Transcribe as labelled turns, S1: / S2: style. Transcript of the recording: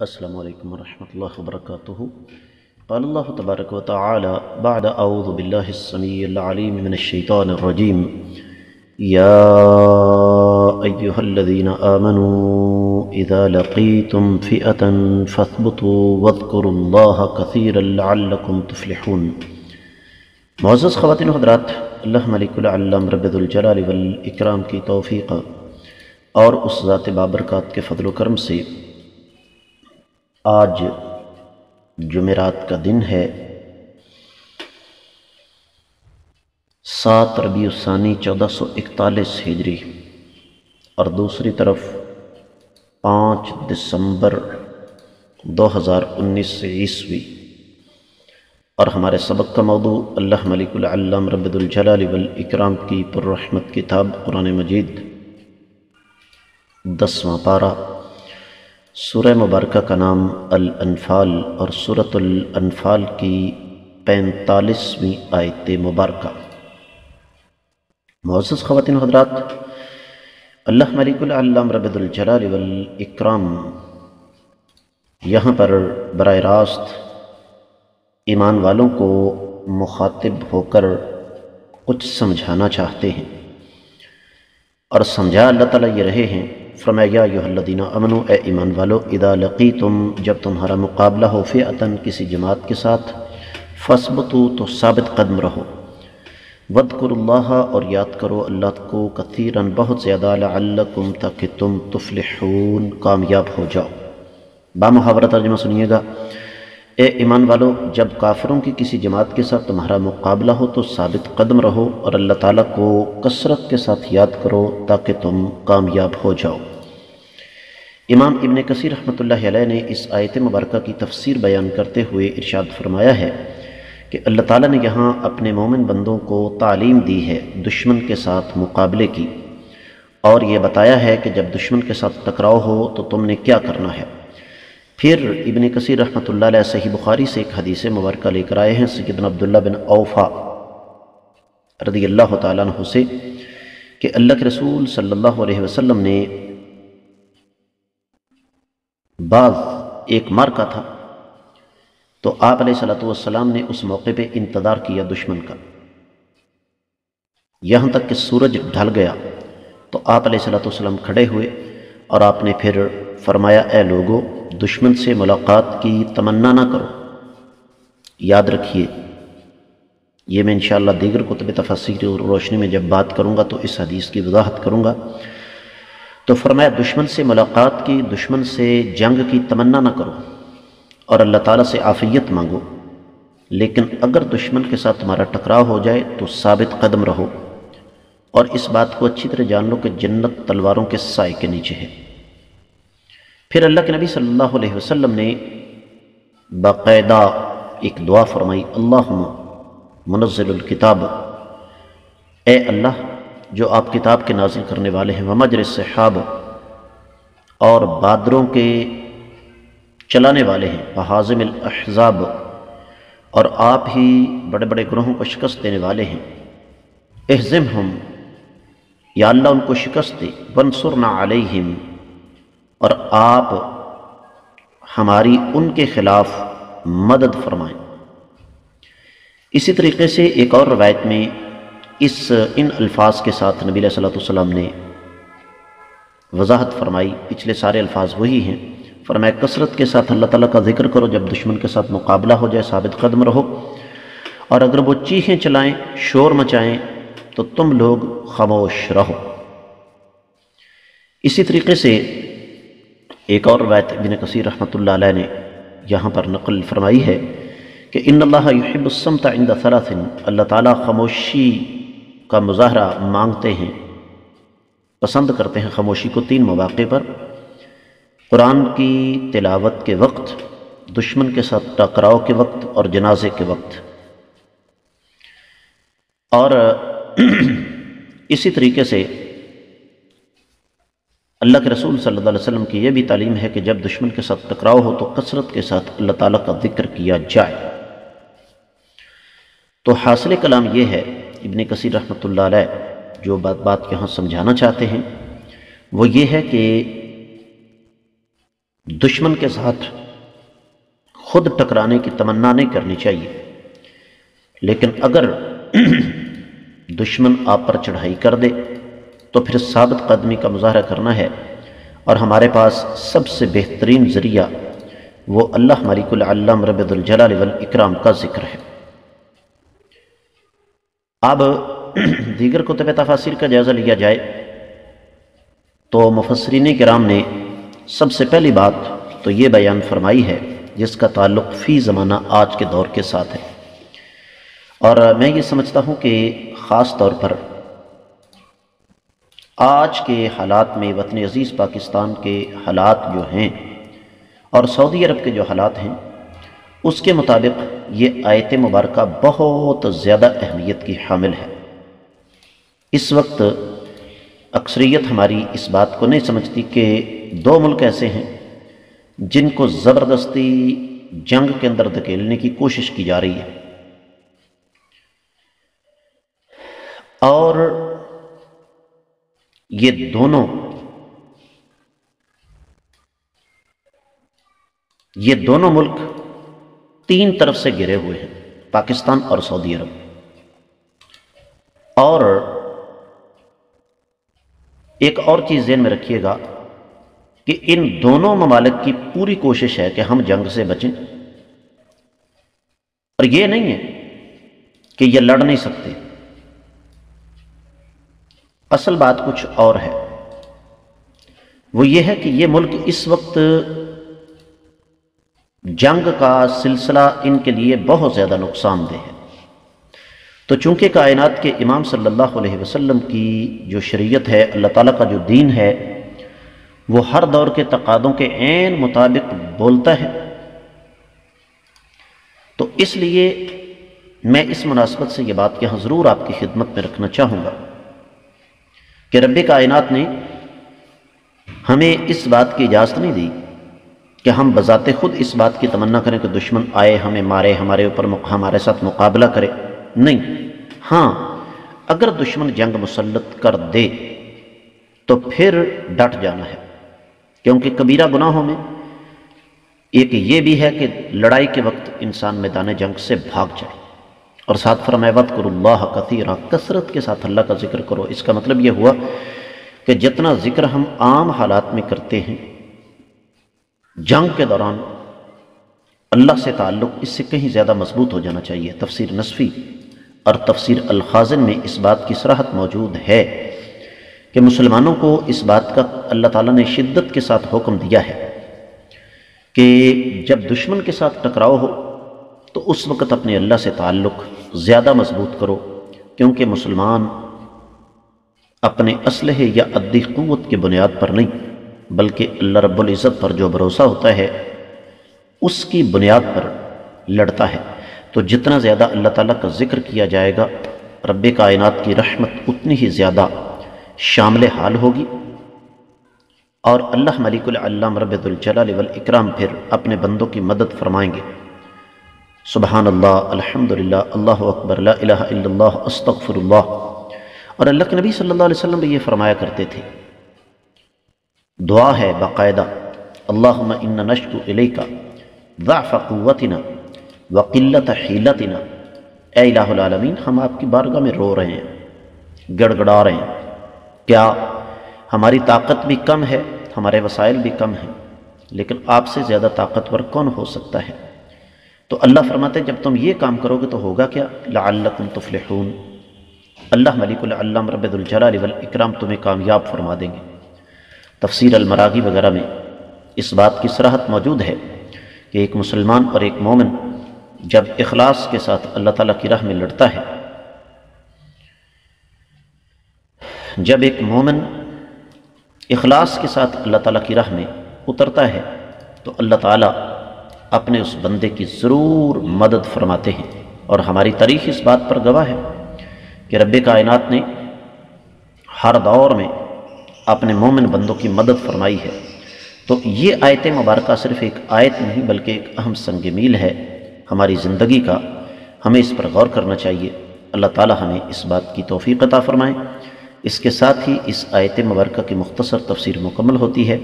S1: السلام علیکم ورحمۃ اللہ وبرکاتہ۔ قال اللہ تبارک و تعالی بعد اعوذ باللہ السمیع العلیم من الشیطان الرجیم یا ایہا الذین آمنوا اذا لقیتم فئة فاثبتوا واذکروا اللہ کثیرا لعلکم تفلحون۔ معزز خواتین و حضرات، اللہ ملک العلم رب ذوالجلال والاکرام کی توفیق اور اس ذات بابرکات کے فضل و کرم سے آج جمعرات کا دن ہے، 7 ربیع الثانی 1441 ہجری، اور دوسری طرف 5 دسمبر 2019 عیسوی، اور ہمارے سبق کا موضوع اللہ ملک العلم رب ذوالجلال والاکرام کی پررحمت کتاب قرآن مجید 10واں پارہ، سورہ مبارکہ کا نام الانفال اور سورۃ الانفال کی 45ویں آیت مبارکہ۔ معزز خواتین و حضرات، اللہ ملک العلم رب ذوالجلال والاکرام یہاں پر براہ راست ایمان والوں کو مخاطب ہو کر کچھ سمجھانا چاہتے ہیں، اور سمجھا اللہ تعالیٰ یہ رہے ہیں۔ فرمایا یا ایھا الذین آمنوا، اے ایمان والو، اذا لقیتم، جب تمہارا مقابلہ ہو، فئۃً، کسی جماعت کے ساتھ، فاثبتوا، تو ثابت قدم رہو، واذکروا اللہ، اور یاد کرو اللہ کو، کثیراً، بہت زیادہ، لعلکم، تاکہ تم تفلحون، کامیاب ہو جاؤ۔ بامحاورہ ترجمہ سنیے گا۔ اے ایمان والو، جب کافروں کی کسی جماعت کے ساتھ تمہارا مقابلہ ہو تو ثابت قدم رہو اور اللہ تعالیٰ کو کثرت کے ساتھ یاد کرو تاکہ تم کامیاب ہو جاؤ۔ امام ابن کثیر رحمۃ اللہ علیہ نے اس آیت مبارکہ کی تفسیر بیان کرتے ہوئے ارشاد فرمایا ہے کہ اللہ تعالیٰ نے یہاں اپنے مومن بندوں کو تعلیم دی ہے دشمن کے ساتھ مقابلے کی، اور یہ بتایا ہے کہ جب دشمن کے ساتھ ٹکراؤ ہو تو تم نے کیا کرنا ہے۔ پھر ابن کثیر رحمۃ اللہ علیہ صحیح بخاری سے ایک حدیث مبارکہ لے کر آئے ہیں سیدنا عبداللہ بن اوفا رضی اللہ تعالیٰ عنہ سے کہ اللہ کے رسول صلی اللہ علیہ وسلم نے بعض ایک مارکا تھا تو آپ علیہ السلام نے اس موقع پہ انتظار کیا دشمن کا یہاں تک کہ سورج ڈھل گیا، تو آپ علیہ السلام کھڑے ہوئے اور آپ نے پھر فرمایا، اے لوگو، دشمن سے ملاقات کی تمنا نہ کرو۔ یاد رکھیے، یہ میں انشاءاللہ دیگر کتب تفسیر اور روشنی میں جب بات کروں گا تو اس حدیث کی وضاحت کروں گا۔ تو فرمایا دشمن سے ملاقات کی، دشمن سے جنگ کی تمنا نہ کرو اور اللہ تعالیٰ سے عافیت مانگو، لیکن اگر دشمن کے ساتھ تمہارا ٹکراؤ ہو جائے تو ثابت قدم رہو، اور اس بات کو اچھی طرح جان لو کہ جنت تلواروں کے سائے کے نیچے ہے۔ پھر اللہ کے نبی صلی اللہ علیہ وسلم نے باقاعدہ ایک دعا فرمائی، اللہم منزل الکتاب، اے اللہ جو آپ کتاب کے نازل کرنے والے ہیں، ومجر السحاب، اور بادروں کے چلانے والے ہیں، وحازم الاحزاب، اور آپ ہی بڑے بڑے گروہوں کو شکست دینے والے ہیں، اہزمہم، یا اللہ ان کو شکست دے، وانصرنا علیہم، اور آپ ہماری ان کے خلاف مدد فرمائیں۔ اسی طریقے سے ایک اور روایت میں ان الفاظ کے ساتھ نبی علیہ السلام نے وضاحت فرمائی، پچھلے سارے الفاظ وہی ہیں۔ فرمایا کثرت کے ساتھ اللہ تعالیٰ کا ذکر کرو، جب دشمن کے ساتھ مقابلہ ہو جائے ثابت قدم رہو، اور اگر وہ چیخیں چلائیں، شور مچائیں تو تم لوگ خاموش رہو۔ اسی طریقے سے ایک اور روایت ابن کثیر رحمۃ اللہ علیہ نے یہاں پر نقل فرمائی ہے کہ ان اللہ یحب الصمت عند ثلاث، اللہ تعالیٰ خاموشی کا مظاہرہ مانگتے ہیں، پسند کرتے ہیں خاموشی کو 3 مواقع پر: قرآن کی تلاوت کے وقت، دشمن کے ساتھ ٹکراؤ کے وقت، اور جنازے کے وقت۔ اور اسی طریقے سے اللہ کے رسول صلی اللہ علیہ وسلم کی یہ بھی تعلیم ہے کہ جب دشمن کے ساتھ ٹکراؤ ہو تو کثرت کے ساتھ اللہ تعالیٰ کا ذکر کیا جائے۔ تو حاصل کلام یہ ہے، ابن کثیر رحمۃ اللہ علیہ جو بات یہاں سمجھانا چاہتے ہیں وہ یہ ہے کہ دشمن کے ساتھ خود ٹکرانے کی تمنا نہیں کرنی چاہیے، لیکن اگر دشمن آپ پر چڑھائی کر دے تو پھر ثابت قدمی کا مظاہرہ کرنا ہے، اور ہمارے پاس سب سے بہترین ذریعہ وہ اللہ مالک العلام رب ذوالجلال والاکرام کا ذکر ہے۔ اب دیگر کتب تفاسیر کا جائزہ لیا جائے تو مفسرین کرام نے سب سے پہلی بات تو یہ بیان فرمائی ہے جس کا تعلق فی زمانہ آج کے دور کے ساتھ ہے، اور میں یہ سمجھتا ہوں کہ خاص طور پر آج کے حالات میں وطن عزیز پاکستان کے حالات جو ہیں اور سعودی عرب کے جو حالات ہیں اس کے مطابق یہ آیت مبارکہ بہت زیادہ اہمیت کی حامل ہے۔ اس وقت اکثریت ہماری اس بات کو نہیں سمجھتی کہ دو ملک ایسے ہیں جن کو زبردستی جنگ کے اندر دھکیلنے کی کوشش کی جا رہی ہے، اور یہ دونوں ملک تین طرف سے گھرے ہوئے ہیں، پاکستان اور سعودی عرب، اور ایک اور چیز ذہن میں رکھیے گا کہ ان دونوں ممالک کی پوری کوشش ہے کہ ہم جنگ سے بچیں، اور یہ نہیں ہے کہ یہ لڑ نہیں سکتے، اصل بات کچھ اور ہے۔ وہ یہ ہے کہ یہ ملک اس وقت جنگ کا سلسلہ ان کے لیے بہت زیادہ نقصان دہ ہے، تو چونکہ کائنات کے امام صلی اللہ علیہ وسلم کی جو شریعت ہے، اللہ تعالیٰ کا جو دین ہے، وہ ہر دور کے تقاضوں کے عین مطابق بولتا ہے، تو اس لیے میں اس مناسبت سے یہ بات یہاں ضرور آپ کی خدمت میں رکھنا چاہوں گا کہ رب کائنات نے ہمیں اس بات کی اجازت نہیں دی کہ ہم بذات خود اس بات کی تمنا کریں کہ دشمن آئے ہمیں مارے، ہمارے ساتھ مقابلہ کرے، نہیں۔ ہاں، اگر دشمن جنگ مسلط کر دے تو پھر ڈٹ جانا ہے، کیونکہ کبیرہ گناہوں میں ایک یہ بھی ہے کہ لڑائی کے وقت انسان میدان جنگ سے بھاگ جائے، اور ساتھ فرمایا وَاذْكُرُوا اللَّهَ كَثِيرًا، کثرت کے ساتھ اللہ کا ذکر کرو۔ اس کا مطلب یہ ہوا کہ جتنا ذکر ہم عام حالات میں کرتے ہیں، جنگ کے دوران اللہ سے تعلق اس سے کہیں زیادہ مضبوط ہو جانا چاہیے۔ تفسیر نصفی اور تفسیر الخازن میں اس بات کی صراحت موجود ہے کہ مسلمانوں کو اس بات کا اللہ تعالیٰ نے شدت کے ساتھ حکم دیا ہے کہ جب دشمن کے ساتھ ٹکراؤ ہو تو اس وقت اپنے اللہ سے تعلق زیادہ مضبوط کرو، کیونکہ مسلمان اپنے اسلحے یا عدی قوت کی بنیاد پر نہیں بلکہ اللہ رب العزت پر جو بھروسہ ہوتا ہے اس کی بنیاد پر لڑتا ہے۔ تو جتنا زیادہ اللہ تعالیٰ کا ذکر کیا جائے گا، رب کائنات کی رحمت اتنی ہی زیادہ شامل حال ہوگی، اور اللہ ملک العلام رب ذوالجلال والاکرام پھر اپنے بندوں کی مدد فرمائیں گے۔ سبحان اللہ، الحمدللہ، اللہ اکبر، لا الہ الا اللہ، استغفر اللہ۔ اور اللہ کے نبی صلی اللہ علیہ وسلم بھی یہ فرمایا کرتے تھے، دعا ہے باقاعدہ، اللہم انا نشکو الیک ضعف قوتنا وقلت حیلتنا، اے الہ العالمین ہم آپ کی بارگاہ میں رو رہے ہیں، گڑ گڑا رہے ہیں، کیا ہماری طاقت بھی کم ہے، ہمارے وسائل بھی کم ہیں، لیکن آپ سے زیادہ طاقتور کون ہو سکتا ہے؟ تو اللہ فرماتے ہیں جب تم یہ کام کرو گے تو ہوگا کیا؟ لعلکم تفلحون، اللہ ملک العلام رب ذوالجلال والاکرام تمہیں کامیاب فرما دیں گے۔ تفسیر المراغی وغیرہ میں اس بات کی صراحت موجود ہے کہ ایک مسلمان اور ایک مومن جب اخلاص کے ساتھ اللہ تعالیٰ کی راہ میں لڑتا ہے، جب ایک مومن اخلاص کے ساتھ اللہ تعالیٰ کی راہ میں اترتا ہے تو اللہ تعالیٰ اپنے اس بندے کی ضرور مدد فرماتے ہیں، اور ہماری تاریخ اس بات پر گواہ ہے کہ رب کائنات نے ہر دور میں اپنے مومن بندوں کی مدد فرمائی ہے۔ تو یہ آیت مبارکہ صرف ایک آیت نہیں بلکہ ایک اہم سنگ میل ہے ہماری زندگی کا، ہمیں اس پر غور کرنا چاہیے۔ اللہ تعالی ہمیں اس بات کی توفیق عطا فرمائے۔ اس کے ساتھ ہی اس آیت مبارکہ کی مختصر تفسیر مکمل ہوتی ہے۔